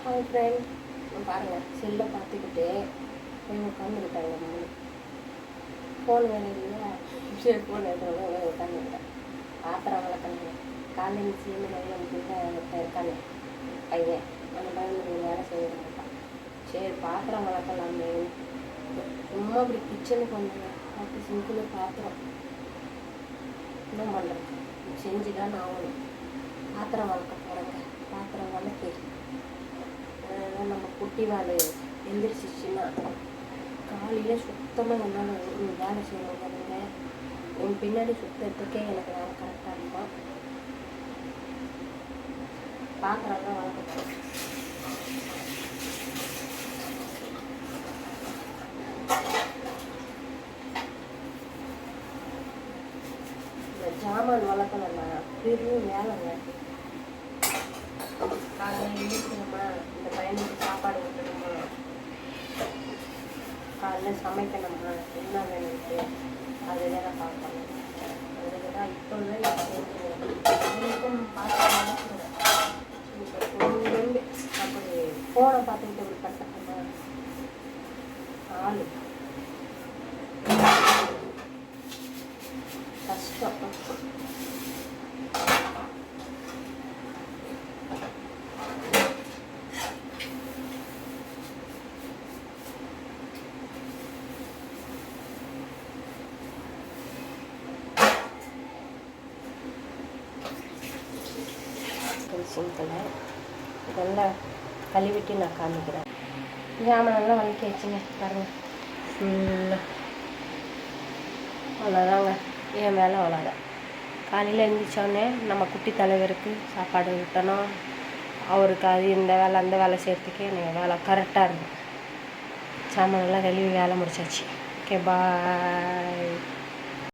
Hi friend, பாருங்கள் செல்லை பார்த்துக்கிட்டு போய் உட்காந்துக்கிட்டாங்க. ஃபோன் வேலை இல்லையா, சரி ஃபோன் எடுத்துகிட்டு உட்காந்துக்கிட்டேன். பாத்திரம் வளர்க்கணும். காலையில் சீனு நிறைய இருக்கானே பையன், அந்த பையனுக்கு வேலை செய்ய மாட்டான். சரி பாத்திரம் வளர்க்கலாமே, சும்மா அப்படி கிச்சனுக்கு வந்தேன். அப்படி சிங்கிள் பாத்திரம் என்ன பண்ணுறது, செஞ்சு தான் ஆகணும். பாத்திரம் வளர்க்க போகிறேங்க. பாத்திரம் வளர்த்து நம்ம குட்டி வேலை எந்திரிச்சிச்சுன்னா காலையில் சுத்தமாக என்னால் ஒரு வேலை செய்யணுங்க. என் பின்னாடி சுத்தத்துக்கே எனக்கு வேலை கரெக்டாக இருக்கும். பாத்திரம்லாம் வளர்க்க இந்த ஜாமான் வளர்க்கணும்னா பெரிய வேலைங்க. காலையில் எழுந்திரிக்கணுமா, இந்த பையனுக்கு சாப்பாடு ஊட்டணுமா, காலையில் சமைக்கணுமா, என்ன வேணும்ட்டு அது வேலை பார்க்கணும். அதுக்கு தான் இப்போவே கொஞ்சம் அப்படி ஃபோனை பார்த்துக்கிட்டு இப்படி கற்றுக்கணுமா ஆள் கஷ்டம். சிம்பிள் இதெல்லாம் கழுவிட்டு நான் காமிக்கிறேன். ஜாமானெல்லாம் வலிக்க வச்சுங்க பாருங்கள். ஃபுல்லாக அவ்வளோதாங்க என் வேலை, அவ்வளோதான். காலையில் எழுந்திரிச்சோடனே நம்ம குட்டி தலைவருக்கு சாப்பாடு ஊட்டணும். அவருக்கு அது இந்த வேலை அந்த வேலை செய்கிறதுக்கே எனக்கு வேலை கரெக்டாக இருக்கும். ஜாமானெல்லாம் கழுவி வேலை முடிச்சாச்சு. ஓகே, பாய்.